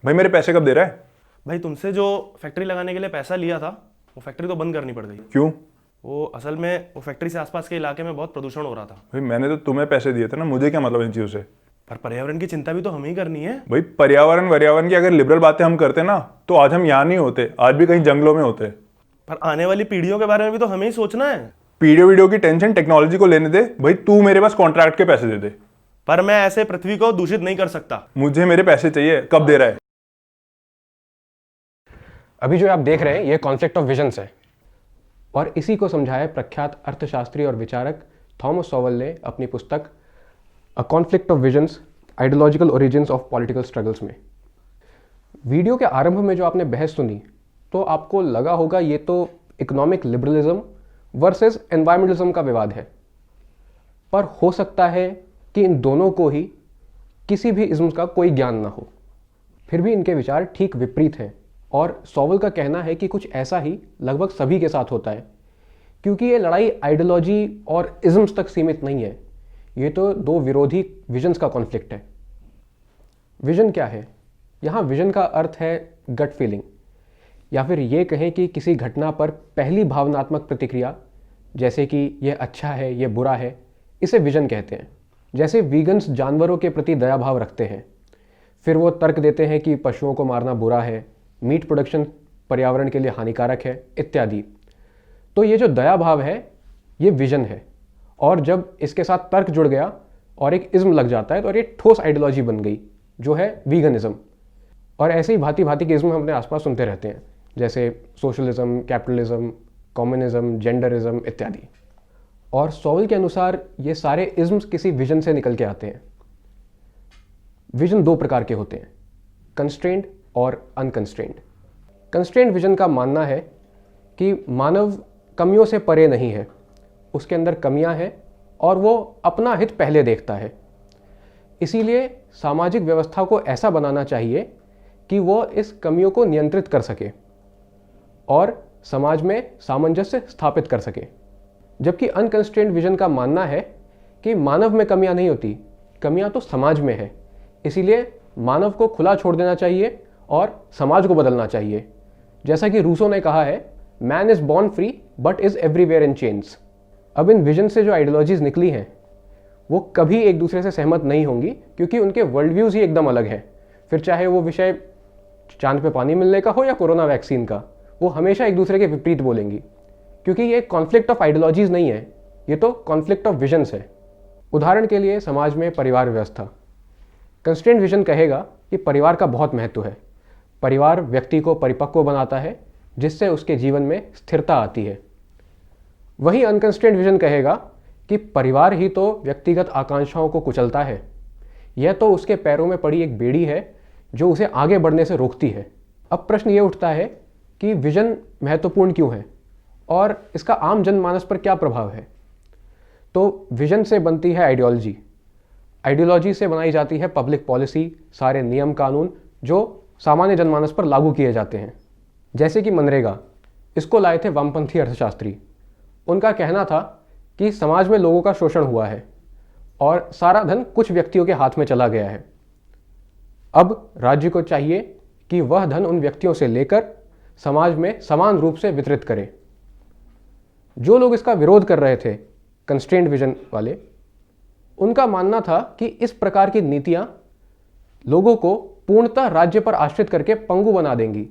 भाई मेरे पैसे कब दे रहा है? भाई तुमसे जो फैक्ट्री लगाने के लिए पैसा लिया था वो फैक्ट्री तो बंद करनी पड़ गई। क्यों? वो असल में वो फैक्ट्री से आसपास के इलाके में बहुत प्रदूषण हो रहा था। भाई मैंने तो तुम्हें पैसे दिए थे ना, मुझे क्या मतलब इन चीज़ों से? पर पर्यावरण की चिंता भी तो हमें ही करनी है। भाई पर्यावरण की अगर लिबरल बातें हम करते ना तो आज हम यहाँ नहीं होते, आज भी कहीं जंगलों में होते। पर आने वाली पीढ़ियों के बारे में भी तो हमें ही सोचना है। वीडियो की टेंशन टेक्नोलॉजी को लेने दे, भाई तू मेरे पास कॉन्ट्रैक्ट के पैसे दे दे। पर मैं ऐसे पृथ्वी को दूषित नहीं कर सकता। मुझे मेरे पैसे चाहिए, कब दे रहा है? अभी जो आप देख रहे हैं ये कॉन्फ्लिक्ट ऑफ विजन्स है, और इसी को समझाया प्रख्यात अर्थशास्त्री और विचारक थॉमस सॉवेल ने अपनी पुस्तक a conflict of visions ideological origins of political struggles में। वीडियो के आरंभ में जो आपने बहस सुनी तो आपको लगा होगा ये तो इकोनॉमिक लिबरलिज्म वर्सेस एनवायरमेंटलिज्म का विवाद है, पर हो सकता है कि इन दोनों को ही किसी भी इज्म का कोई ज्ञान ना हो, फिर भी इनके विचार ठीक विपरीत हैं। और सॉवेल का कहना है कि कुछ ऐसा ही लगभग सभी के साथ होता है, क्योंकि ये लड़ाई आइडियोलॉजी और इज्म्स तक सीमित नहीं है, ये तो दो विरोधी विजन्स का कॉन्फ्लिक्ट है। विजन क्या है? यहाँ विजन का अर्थ है गट फीलिंग, या फिर ये कहें कि किसी घटना पर पहली भावनात्मक प्रतिक्रिया, जैसे कि यह अच्छा है, यह बुरा है, इसे विजन कहते हैं। जैसे वीगन्स जानवरों के प्रति दया भाव रखते हैं, फिर वो तर्क देते हैं कि पशुओं को मारना बुरा है, मीट प्रोडक्शन पर्यावरण के लिए हानिकारक है इत्यादि। तो ये जो दया भाव है ये विजन है, और जब इसके साथ तर्क जुड़ गया और एक इज्म लग जाता है तो ये ठोस आइडियोलॉजी बन गई जो है वीगनिज्म। और ऐसे ही भांति भांति के इज्म हम अपने आसपास सुनते रहते हैं, जैसे सोशलिज्म, कैपिटलिज्म, कम्युनिज्म, जेंडरिज्म इत्यादि। और सॉवेल के अनुसार ये सारे इज्म्स किसी विजन से निकल के आते हैं। विजन दो प्रकार के होते हैं, कंस्ट्रेंड और अनकंस्ट्रेंड। कंस्ट्रेंड विजन का मानना है कि मानव कमियों से परे नहीं है, उसके अंदर कमियां हैं और वो अपना हित पहले देखता है। इसीलिए सामाजिक व्यवस्था को ऐसा बनाना चाहिए कि वो इस कमियों को नियंत्रित कर सके और समाज में सामंजस्य स्थापित कर सके। जबकि अनकंस्ट्रेंड विजन का मानना है कि मानव में कमियां नहीं होती, कमियां तो समाज में है, इसीलिए मानव को खुला छोड़ देना चाहिए और समाज को बदलना चाहिए। जैसा कि रूसो ने कहा है, man is born free but is everywhere in chains. अब इन विजन से जो आइडियोलॉजीज निकली हैं वो कभी एक दूसरे से सहमत नहीं होंगी, क्योंकि उनके वर्ल्ड व्यूज ही एकदम अलग हैं। फिर चाहे वो विषय चांद पे पानी मिलने का हो या कोरोना वैक्सीन का, वो हमेशा एक दूसरे के विपरीत बोलेंगी, क्योंकि ये कॉन्फ्लिक्ट ऑफ आइडियोलॉजीज नहीं है, ये तो कॉन्फ्लिक्ट ऑफ विजन्स है। उदाहरण के लिए समाज में परिवार व्यवस्था, कंस्ट्रेंट विजन कहेगा कि परिवार का बहुत महत्व है, परिवार व्यक्ति को परिपक्व बनाता है जिससे उसके जीवन में स्थिरता आती है। वहीं अनकंस्ट्रेंट विजन कहेगा कि परिवार ही तो व्यक्तिगत आकांक्षाओं को कुचलता है, यह तो उसके पैरों में पड़ी एक बेड़ी है जो उसे आगे बढ़ने से रोकती है। अब प्रश्न ये उठता है कि विजन महत्वपूर्ण क्यों है और इसका आम जनमानस पर क्या प्रभाव है। तो विजन से बनती है आइडियोलॉजी, आइडियोलॉजी से बनाई जाती है पब्लिक पॉलिसी, सारे नियम कानून जो सामान्य जनमानस पर लागू किए जाते हैं। जैसे कि मनरेगा, इसको लाए थे वामपंथी अर्थशास्त्री। उनका कहना था कि समाज में लोगों का शोषण हुआ है और सारा धन कुछ व्यक्तियों के हाथ में चला गया है। अब राज्य को चाहिए कि वह धन उन व्यक्तियों से लेकर समाज में समान रूप से वितरित करे। जो लोग इसका विरोध कर रहे थे, कंस्ट्रेंट विजन वाले, उनका मानना था कि इस प्रकार की नीतियां लोगों को पूर्णतः राज्य पर आश्रित करके पंगु बना देंगी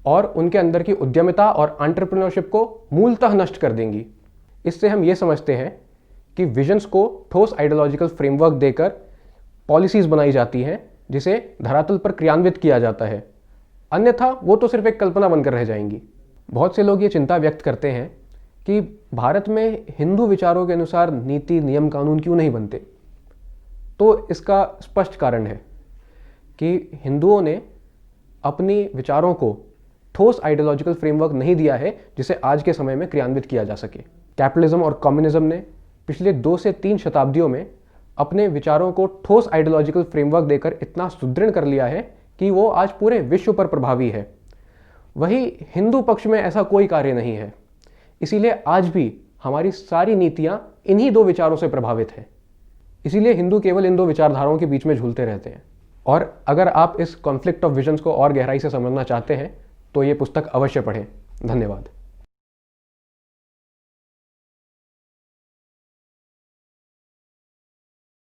और उनके अंदर की उद्यमिता और एंटरप्रेन्योरशिप को मूलतः नष्ट कर देंगी। इससे हम ये समझते हैं कि विजन्स को ठोस आइडियोलॉजिकल फ्रेमवर्क देकर पॉलिसीज बनाई जाती हैं जिसे धरातल पर क्रियान्वित किया जाता है, अन्यथा वो तो सिर्फ एक कल्पना बनकर रह जाएंगी। बहुत से लोग ये चिंता व्यक्त करते हैं कि भारत में हिंदू विचारों के अनुसार नीति नियम कानून क्यों नहीं बनते। तो इसका स्पष्ट कारण है कि हिंदुओं ने अपनी विचारों को ठोस आइडियोलॉजिकल फ्रेमवर्क नहीं दिया है जिसे आज के समय में क्रियान्वित किया जा सके। कैपिटलिज्म और कम्युनिज्म ने पिछले 2 से 3 शताब्दियों में अपने विचारों को ठोस आइडियोलॉजिकल फ्रेमवर्क देकर इतना सुदृढ़ कर लिया है कि वो आज पूरे विश्व पर प्रभावी है। वहीं हिंदू पक्ष में ऐसा कोई कार्य नहीं है, इसीलिए आज भी हमारी सारी नीतियां इन्हीं 2 विचारों से प्रभावित हैं। इसीलिए हिंदू केवल इन 2 विचारधाराओं के बीच में झूलते रहते हैं। और अगर आप इस कॉन्फ्लिक्ट ऑफ विजन्स को और गहराई से समझना चाहते हैं तो ये पुस्तक अवश्य पढ़ें। धन्यवाद।